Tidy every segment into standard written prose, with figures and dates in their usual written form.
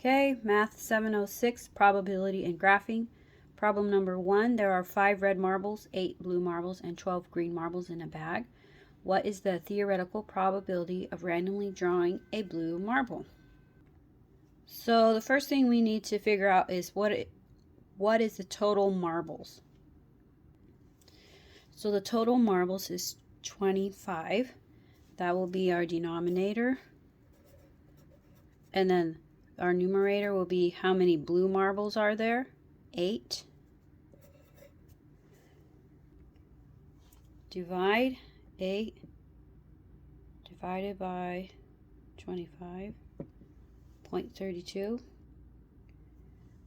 Okay, Math 706, probability and graphing. Problem number 1, there are 5 red marbles, 8 blue marbles, and 12 green marbles in a bag. What is the theoretical probability of randomly drawing a blue marble? So the first thing we need to figure out is what is the total marbles? So the total marbles is 25. That will be our denominator. And then our numerator will be how many blue marbles are there? 8. Divide 8 divided by 25.32.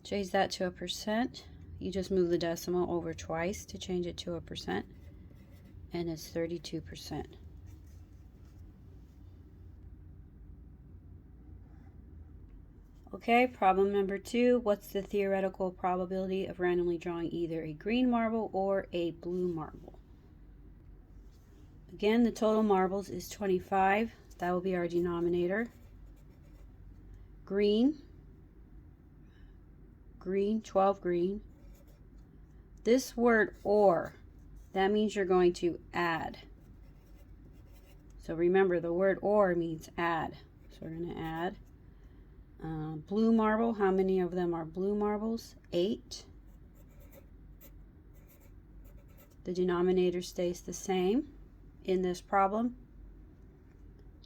Change that to a percent. You just move the decimal over twice to change it to a percent. And it's 32%. Okay, problem number 2. What's the theoretical probability of randomly drawing either a green marble or a blue marble? Again, the total marbles is 25. That will be our denominator. Green, 12 green. This word or, that means you're going to add. So remember, the word or means add. So we're going to add. Blue marble, how many of them are blue marbles? 8. The denominator stays the same in this problem.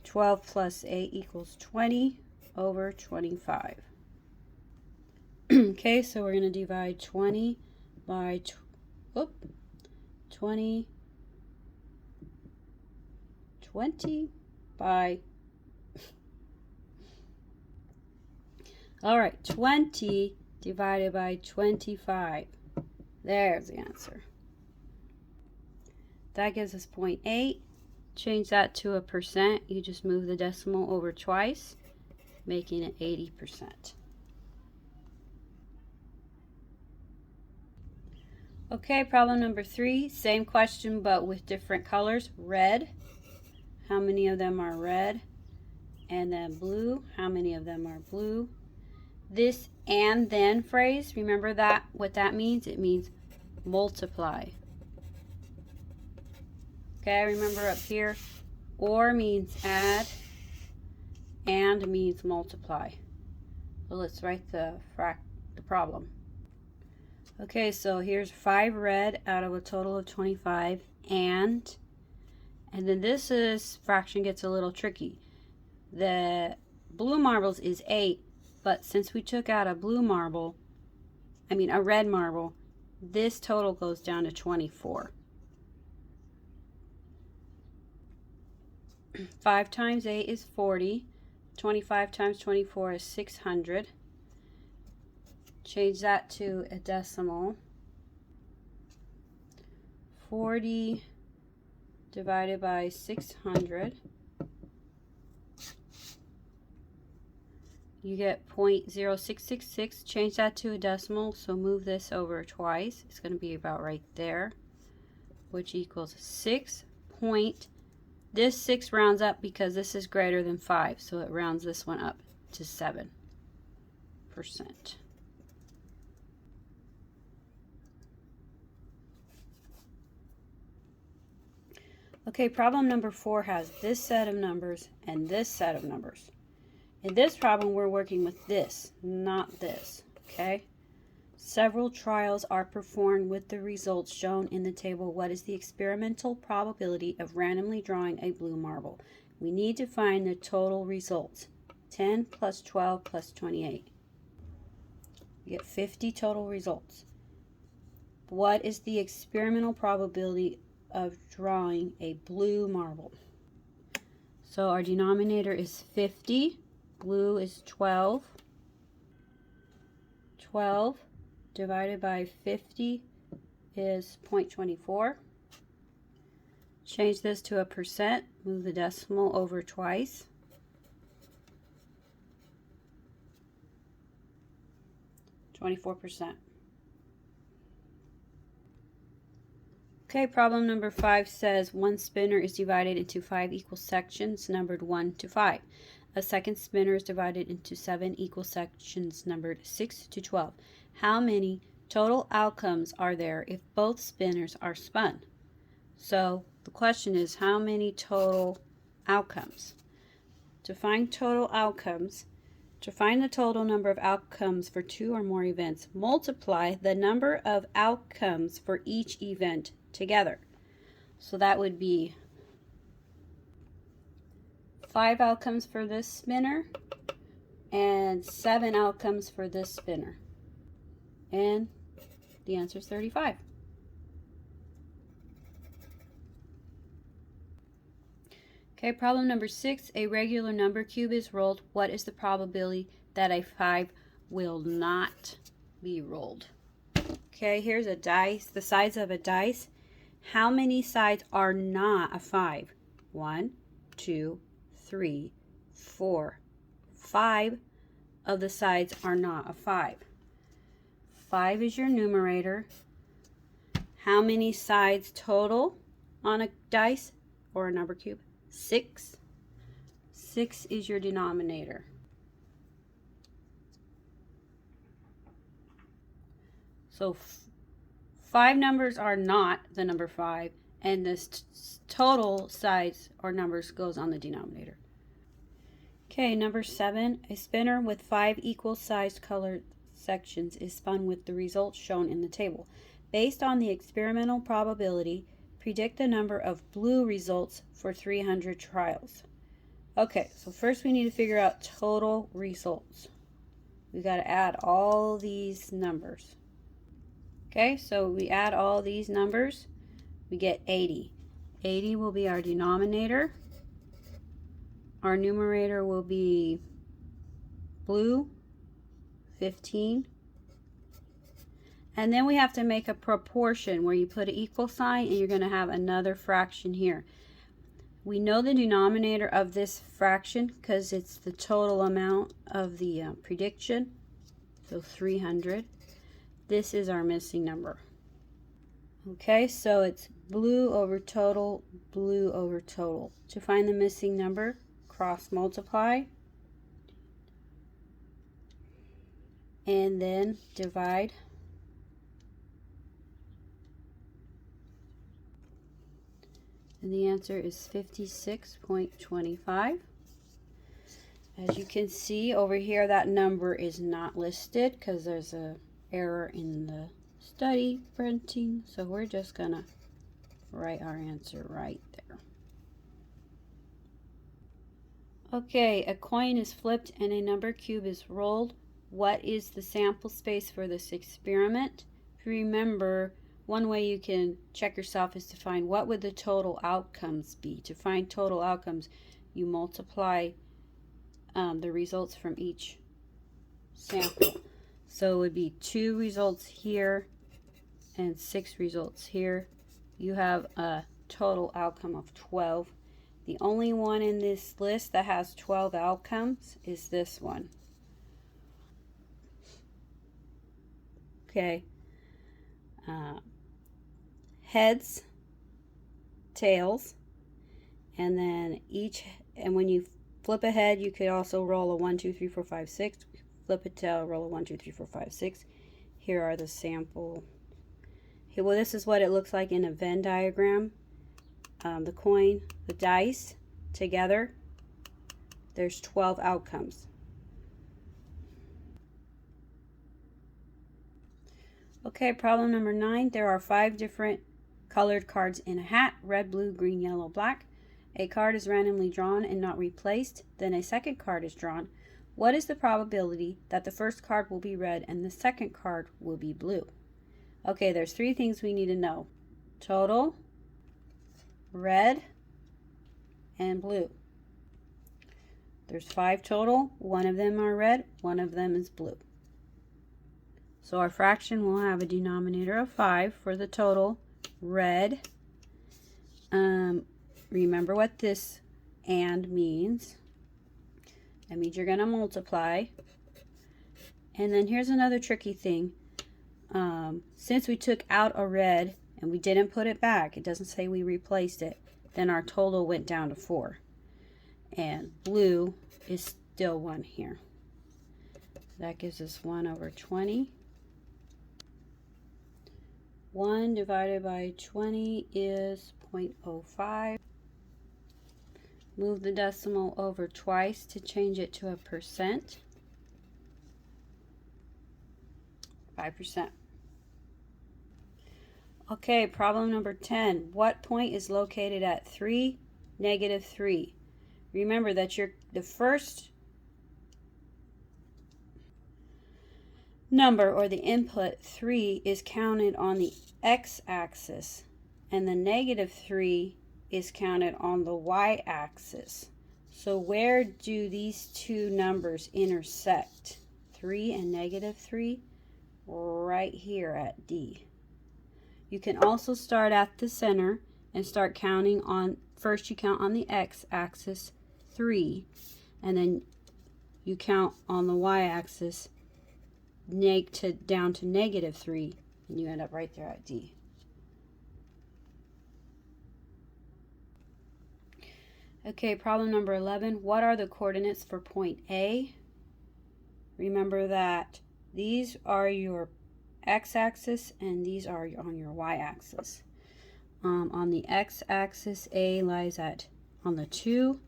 12 plus 8 equals 20 over 25. Okay, so we're going to divide 20 by 20 by all right, 20 divided by 25. There's the answer. That gives us 0.8. Change that to a percent. You just move the decimal over twice, making it 80%. Okay, problem number 3. Same question, but with different colors. Red. How many of them are red? And then blue. How many of them are blue? This and then phrase, remember that what that means? It means multiply. Okay, remember up here, or means add, and means multiply. So let's write the problem. Okay, so here's 5 red out of a total of 25, and then this fraction gets a little tricky. The blue marbles is 8. But since we took out a red marble, this total goes down to 24. 5 times 8 is 40. 25 times 24 is 600. Change that to a decimal. 40 divided by 600. You get 0.0666. Change that to a decimal, so move this over twice. It's going to be about right there, which equals 6. This 6 rounds up because this is greater than 5, so it rounds this one up to 7%. Okay, problem number 4 has this set of numbers and this set of numbers. In this problem, we're working with this, not this, okay? Several trials are performed with the results shown in the table. What is the experimental probability of randomly drawing a blue marble? We need to find the total results. 10 plus 12 plus 28. You get 50 total results. What is the experimental probability of drawing a blue marble? So our denominator is 50. Blue is 12. 12 divided by 50 is 0.24. Change this to a percent. Move the decimal over twice. 24%. Okay, problem number 5 says one spinner is divided into 5 equal sections numbered 1 to 5. A second spinner is divided into 7 equal sections numbered 6 to 12. How many total outcomes are there if both spinners are spun? So the question is, how many total outcomes? To find total outcomes, to find the total number of outcomes for 2 or more events, multiply the number of outcomes for each event together. So that would be 5 outcomes for this spinner and 7 outcomes for this spinner. And the answer is 35. Okay, problem number 6. A regular number cube is rolled. What is the probability that a 5 will not be rolled? Okay, here's a dice, the sides of a dice. How many sides are not a 5? 1, 2, 3, 4, 5 of the sides are not a 5. 5 is your numerator. How many sides total on a dice or a number cube? 6. 6 is your denominator. So 5 numbers are not the number 5, and this total sides or numbers goes on the denominator. Okay, number 7. A spinner with 5 equal sized colored sections is spun with the results shown in the table. Based on the experimental probability, predict the number of blue results for 300 trials. Okay, so first we need to figure out total results. We got to add all these numbers. Okay, so we add all these numbers, we get 80. 80 will be our denominator. Our numerator will be blue, 15. And then we have to make a proportion where you put an equal sign and you're going to have another fraction here. We know the denominator of this fraction because it's the total amount of the prediction. So 300. This is our missing number. Okay, so it's blue over total, blue over total. To find the missing number, cross multiply and then divide. And the answer is 56.25. As you can see over here, that number is not listed because there's an error in the study printing. So we're just going to write our answer right there. Okay, a coin is flipped and a number cube is rolled. What is the sample space for this experiment? If you remember, one way you can check yourself is to find what would the total outcomes be. To find total outcomes, you multiply the results from each sample. So it would be 2 results here and 6 results here. You have a total outcome of 12. The only one in this list that has 12 outcomes is this one. Okay. Heads, tails, and then and when you flip a head, you could also roll a 1, 2, 3, 4, 5, 6. Flip a tail, roll a 1, 2, 3, 4, 5, 6. Here are the sample. Okay, well, this is what it looks like in a Venn diagram. The coin, the dice together, there's 12 outcomes. Okay, problem number 9. There are 5 different colored cards in a hat: red, blue, green, yellow, black. A card is randomly drawn and not replaced. Then a second card is drawn. What is the probability that the first card will be red and the second card will be blue? Okay, there's 3 things we need to know: total, red, and blue. There's 5 total. 1 of them are red, 1 of them is blue. So our fraction will have a denominator of 5 for the total red. Remember what this "and" means. That means you're going to multiply. And then here's another tricky thing. Since we took out a red and we didn't put it back, it doesn't say we replaced it, then our total went down to 4. And blue is still 1 here. That gives us 1 over 20. 1 divided by 20 is 0.05. Move the decimal over twice to change it to a percent. 5%. Okay, problem number 10. What point is located at 3, -3? Remember that the first number, or the input 3, is counted on the x-axis, and the -3 is counted on the y-axis. So where do these two numbers intersect? 3 and -3? Right here at D. You can also start at the center and start counting on, first you count on the x-axis 3, and then you count on the y-axis down to -3, and you end up right there at D. Okay, problem number 11. What are the coordinates for point A? Remember that these are your x-axis and these are on your y-axis. On the x-axis, A lies on the 2,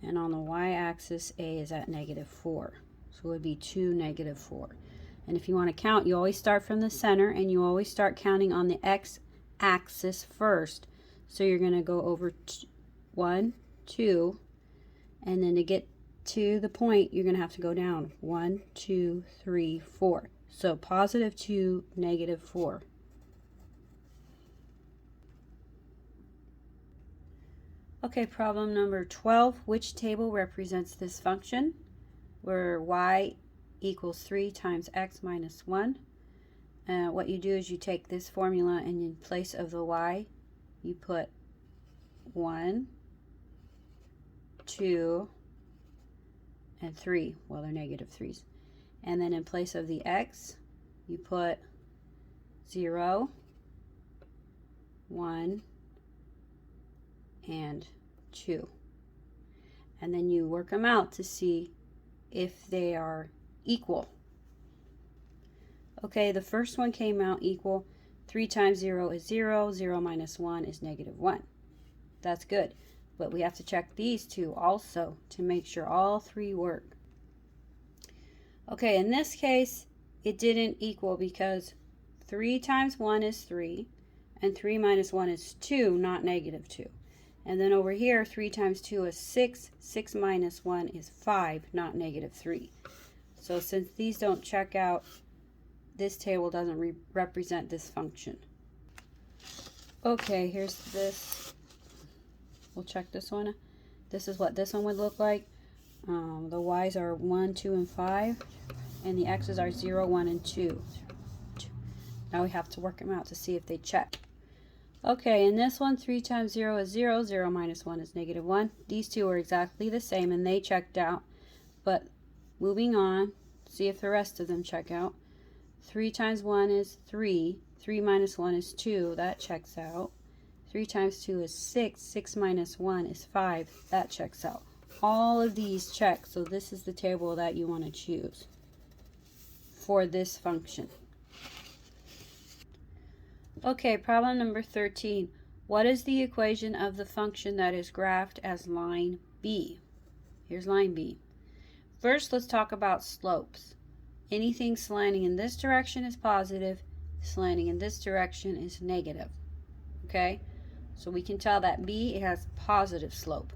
and on the y-axis, A is at -4. So it would be 2, -4. And if you want to count, you always start from the center, and you always start counting on the x-axis first. So you're going to go over 1, 2, and then to get to the point, you're going to have to go down 1, 2, 3, 4. So +2, -4. Okay, problem number 12. Which table represents this function? Where y equals 3 times x minus 1. What you do is you take this formula, and in place of the y, you put 1, 2, and 3. Well, they're -3s. And then in place of the x, you put 0, 1, and 2. And then you work them out to see if they are equal. Okay, the first one came out equal. 3 times 0 is 0. 0 minus 1 is -1. That's good. But we have to check these two also to make sure all three work. Okay, in this case, it didn't equal because 3 times 1 is 3, and 3 minus 1 is 2, not -2. And then over here, 3 times 2 is 6. 6 minus 1 is 5, not -3. So since these don't check out, this table doesn't represent this function. Okay, here's this. We'll check this one. This is what this one would look like. The y's are 1, 2, and 5, and the x's are 0, 1, and 2. Now we have to work them out to see if they check. Okay, in this one, 3 times 0 is 0. 0 minus 1 is -1. These two are exactly the same, and they checked out. But moving on, see if the rest of them check out. 3 times 1 is 3. 3 minus 1 is 2. That checks out. 3 times 2 is 6. 6 minus 1 is 5. That checks out. All of these check, so this is the table that you want to choose for this function. Okay, problem number 13. What is the equation of the function that is graphed as line B? Here's line B. First, let's talk about slopes. Anything slanting in this direction is positive, slanting in this direction is negative. Okay? So we can tell that B, it has positive slope.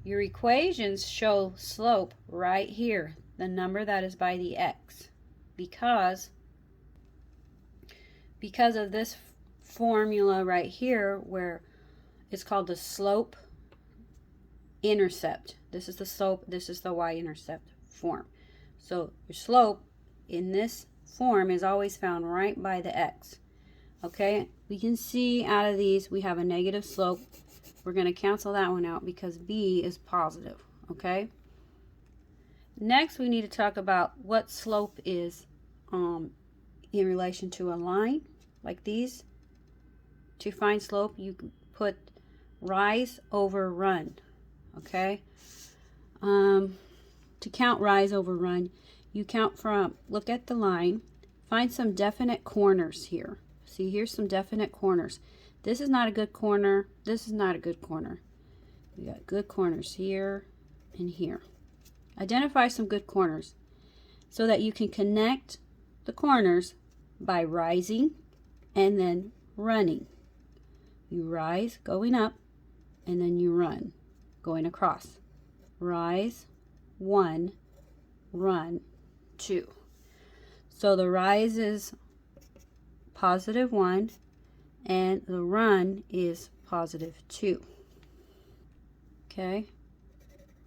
Your equations show slope right here, the number that is by the x, because of this formula right here where it's called the slope intercept. This is the slope, this is the y-intercept form. So your slope in this form is always found right by the x. Okay, we can see out of these we have a negative slope. We're going to cancel that one out because B is positive. Okay, next we need to talk about what slope is in relation to a line like these. To find slope, you put rise over run. Okay, To count rise over run, you count from, look at the line, find some definite corners here. See, here's some definite corners. This is not a good corner. This is not a good corner. We got good corners here and here. Identify some good corners so that you can connect the corners by rising and then running. You rise going up and then you run going across. Rise, 1, run, 2. So the rise is positive 1 and the run is positive 2. Okay,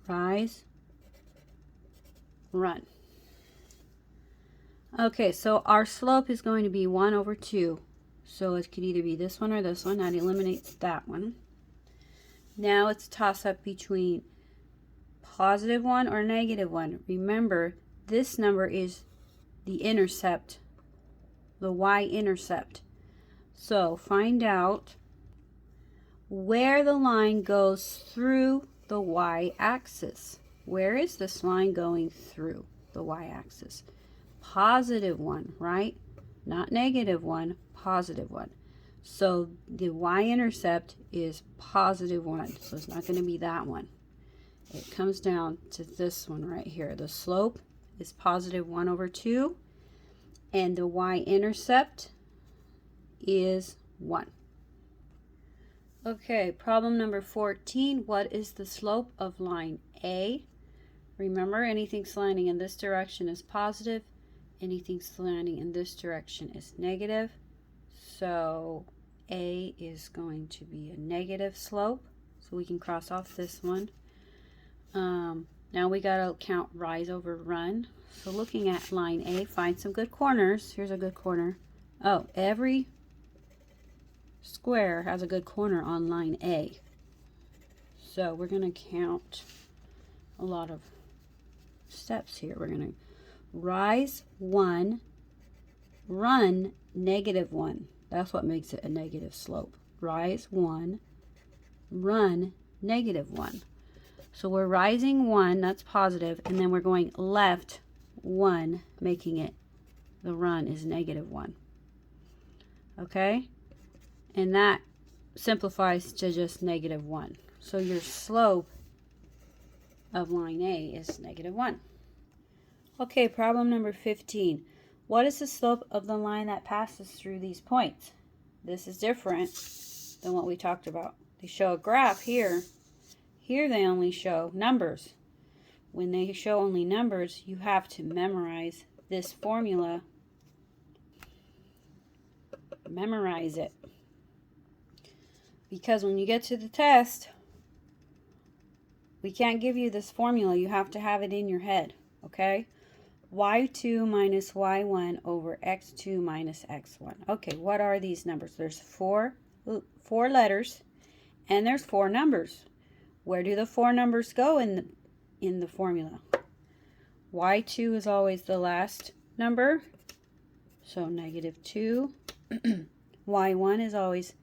rise, run. Okay, so our slope is going to be 1 over 2. So it could either be this one or this one. That eliminates that one. Now it's a toss-up between positive 1 or negative 1. Remember, this number is the intercept, the y-intercept. So find out where the line goes through the y-axis. Where is this line going through the y-axis? Positive 1, right? Not negative 1, positive 1. So the y-intercept is positive 1. So it's not going to be that one. It comes down to this one right here. The slope is positive 1 over 2. And the y-intercept is 1. Okay, problem number 14. What is the slope of line A? Remember, anything slanting in this direction is positive. Anything slanting in this direction is negative. So A is going to be a negative slope. So we can cross off this one. Now we got to count rise over run. So looking at line A, find some good corners. Here's a good corner. Oh, every square has a good corner on line A. So we're going to count a lot of steps here. We're going to rise 1, run negative 1. That's what makes it a negative slope. Rise 1, run negative 1. So we're rising 1, that's positive, and then we're going left 1, making it, the run is negative 1. Okay? And that simplifies to just negative 1. So your slope of line A is negative 1. Okay, problem number 15. What is the slope of the line that passes through these points? This is different than what we talked about. They show a graph here. Here they only show numbers. When they show only numbers, you have to memorize this formula. Memorize it. Because when you get to the test, we can't give you this formula. You have to have it in your head, okay? y2 minus y1 over x2 minus x1. Okay, what are these numbers? There's four letters, and there's 4 numbers. Where do the 4 numbers go in the formula? y2 is always the last number, so negative 2. y1 is always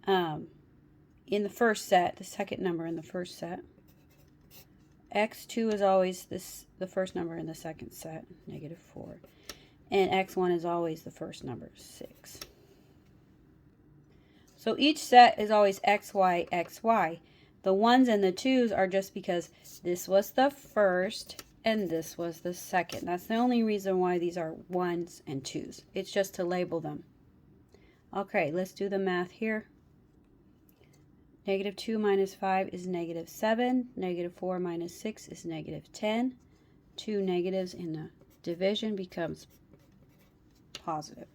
in the first set, the second number in the first set. x2 is always the first number in the second set, negative 4. And x1 is always the first number, 6. So each set is always xy, xy. The 1s and the 2s are just because this was the first and this was the second. That's the only reason why these are 1s and 2s. It's just to label them. Okay, let's do the math here. Negative 2 minus 5 is negative 7. Negative 4 minus 6 is negative 10. 2 negatives in the division becomes positive.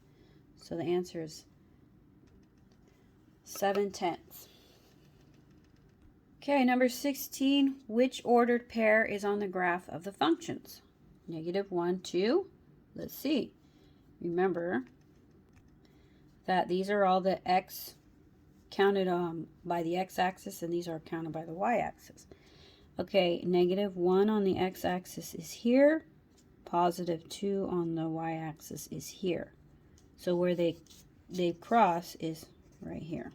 So the answer is 7/10. Okay, number 16. Which ordered pair is on the graph of the functions? Negative 1, 2. Let's see. Remember that these are all the x counted by the x-axis, and these are counted by the y-axis. Okay, negative 1 on the x-axis is here. Positive 2 on the y-axis is here. So where they cross is right here.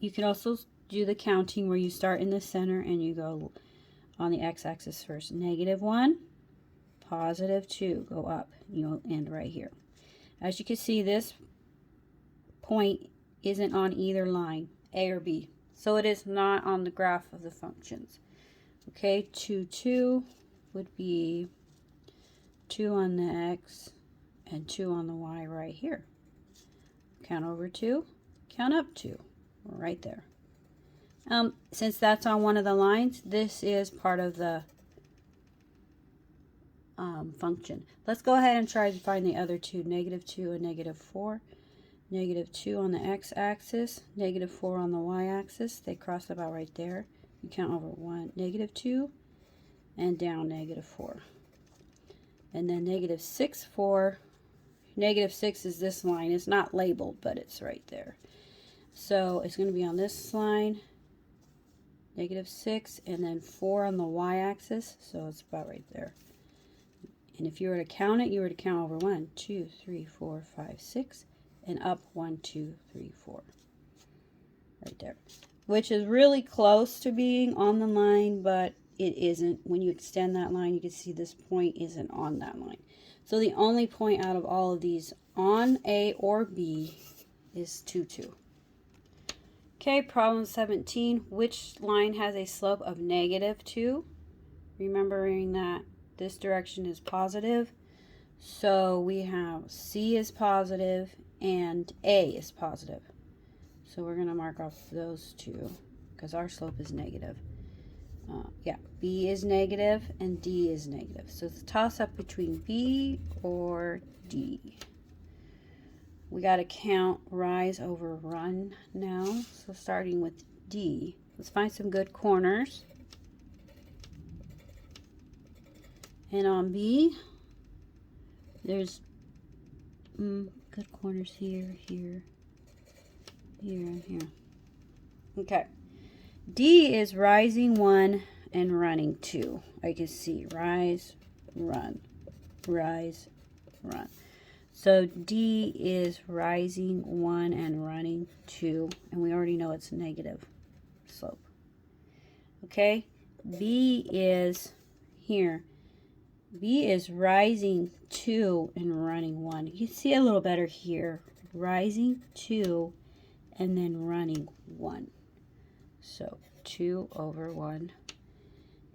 You can also do the counting where you start in the center and you go on the x-axis first. -1, +2, go up. You'll end right here. As you can see, this point isn't on either line, A or B. So it is not on the graph of the functions. Okay, 2, 2 would be 2 on the x and 2 on the y right here. Count over 2, count up 2, right there. Since that's on one of the lines, this is part of the function. Let's go ahead and try to find the other two, -2 and -4. -2 on the x-axis, -4 on the y-axis. They cross about right there. You count over 1, -2, and down -4. And then -6, 4. -6 is this line. It's not labeled, but it's right there. So it's going to be on this line, -6, and then 4 on the y-axis. So it's about right there. And if you were to count it, you were to count over 1, 2, 3, 4, 5, 6, and up 1, 2, 3, 4. Right there. Which is really close to being on the line, but it isn't. When you extend that line, you can see this point isn't on that line. So the only point out of all of these on A or B is 2, 2. Okay, problem 17. Which line has a slope of -2? Remembering that this direction is positive. So we have C is positive and A is positive. So we're going to mark off those two because our slope is negative. Yeah, B is negative and D is negative. So it's a toss-up between B or D. We got to count rise over run now. So starting with D, let's find some good corners. And on B, there's good corners here, here, here, and here. Okay. D is rising 1 and running 2. I can see rise, run, rise, run. So D is rising 1 and running 2, and we already know it's negative slope. Okay, B is here. B is rising 2 and running 1. You can see a little better here. Rising 2 and then running 1. So 2 over 1.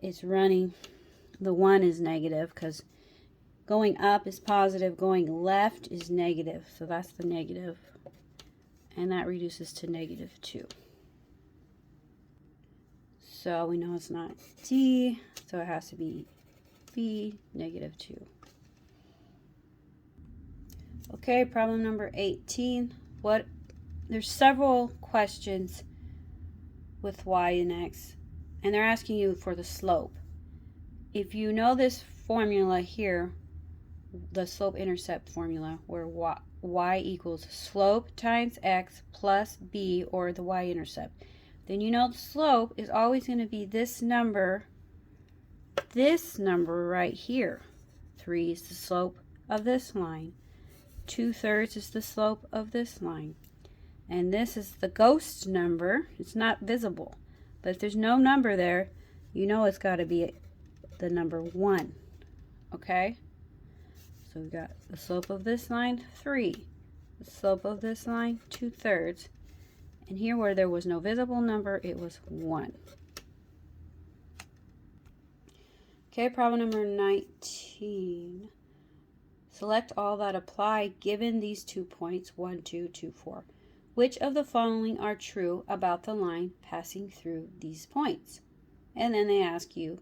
It's running. The 1 is negative because going up is positive. Going left is negative. So that's the negative. And that reduces to -2. So we know it's not D. So it has to be B, -2. Okay, problem number 18. There's several questions with y and x, and they're asking you for the slope. If you know this formula here, the slope-intercept formula, where y equals slope times x plus b, or the y-intercept, then you know the slope is always going to be this number right here. 3 is the slope of this line. 2/3 is the slope of this line. And this is the ghost number. It's not visible. But if there's no number there, you know it's got to be the number 1. Okay? So we got the slope of this line, 3. The slope of this line, 2/3. And here where there was no visible number, it was 1. Okay, problem number 19. Select all that apply given these 2 points, 1, 2, 2, 4. Which of the following are true about the line passing through these points? And then they ask you,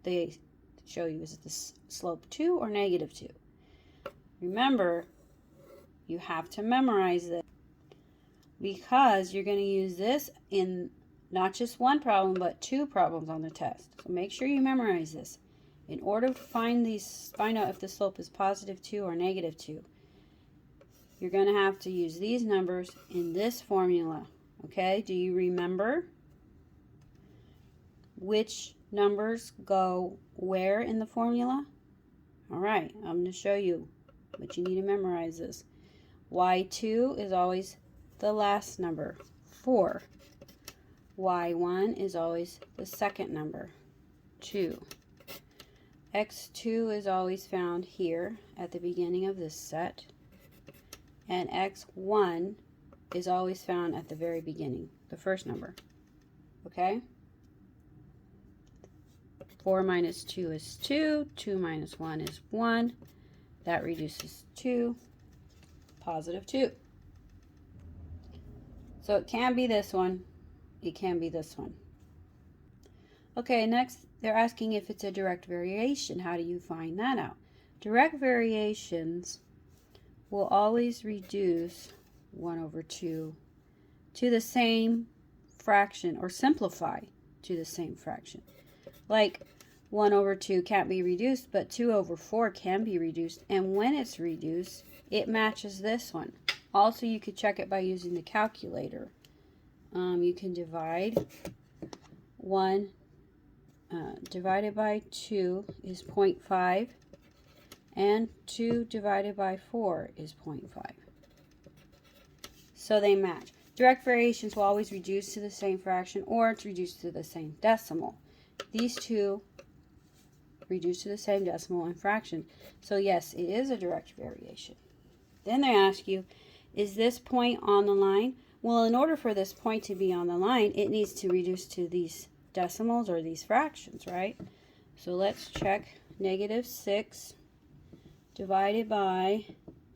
they show you, is it the slope 2 or -2? Remember, you have to memorize this because you're going to use this in not just one problem, but 2 problems on the test. So make sure you memorize this. In order to find out if the slope is +2 or -2, you're going to have to use these numbers in this formula. Okay, do you remember which numbers go where in the formula? All right, I'm going to show you, but you need to memorize this. Y2 is always the last number, 4. Y1 is always the second number, 2. X2 is always found here at the beginning of this set, and X1 is always found at the very beginning, the first number. Okay? 4 minus 2 is 2. 2 minus 1 is 1. That reduces to positive 2. So it can be this one. It can be this one. Okay, next they're asking if it's a direct variation. How do you find that out? Direct variations will always reduce 1 over 2 to the same fraction, or simplify to the same fraction. Like 1 over 2 can't be reduced, but 2 over 4 can be reduced. And when it's reduced, it matches this one. Also, you could check it by using the calculator. You can divide 1 divided by 2 is 0.5, and 2 divided by 4 is 0.5. So they match. Direct variations will always reduce to the same fraction, or it's reduced to the same decimal. These two reduce to the same decimal and fraction. So yes, it is a direct variation. Then they ask you, is this point on the line? Well, in order for this point to be on the line, it needs to reduce to these decimals or these fractions, right? So let's check. -6 divided by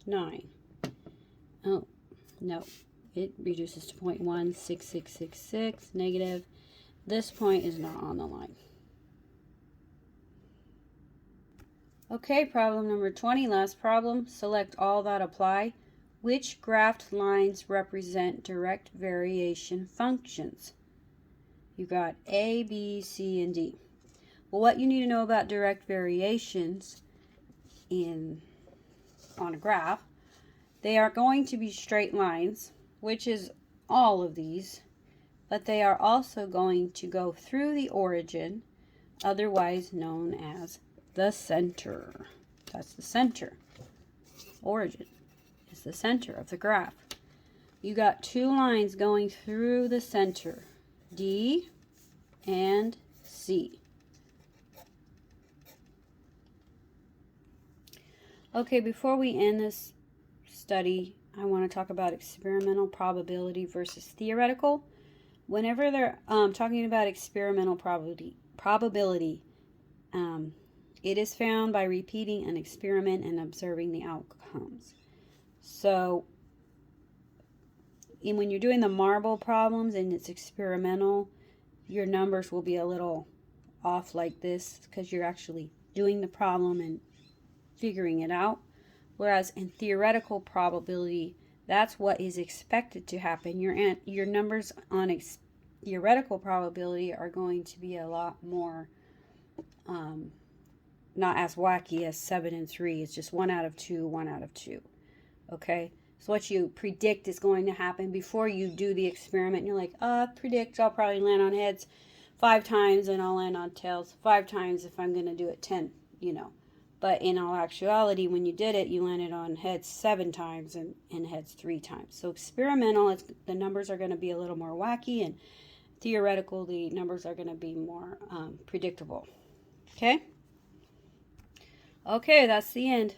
9. Oh, no. It reduces to 0.16666 negative. This point is not on the line. Okay, problem number 20, last problem. Select all that apply. Which graphed lines represent direct variation functions? You got A, B, C, and D. Well, what you need to know about direct variations on a graph, they are going to be straight lines, which is all of these, but they are also going to go through the origin, otherwise known as the center. That's the center. Origin is the center of the graph. You got two lines going through the center, D and C. Okay, before we end this study, I want to talk about experimental probability versus theoretical. Whenever they're talking about experimental probability, it is found by repeating an experiment and observing the outcomes. So, when you're doing the marble problems and it's experimental, your numbers will be a little off like this because you're actually doing the problem and figuring it out. Whereas in theoretical probability, that's what is expected to happen. Your numbers on theoretical probability are going to be a lot more, not as wacky as 7 and 3. It's just 1 out of 2, 1 out of 2. Okay? So what you predict is going to happen before you do the experiment. You're like, predict I'll probably land on heads 5 times and I'll land on tails 5 times if I'm going to do it 10, But in all actuality, when you did it, you landed on heads 7 times and heads 3 times. So experimental, the numbers are going to be a little more wacky, and theoretical, the numbers are going to be more predictable. Okay? Okay, that's the end.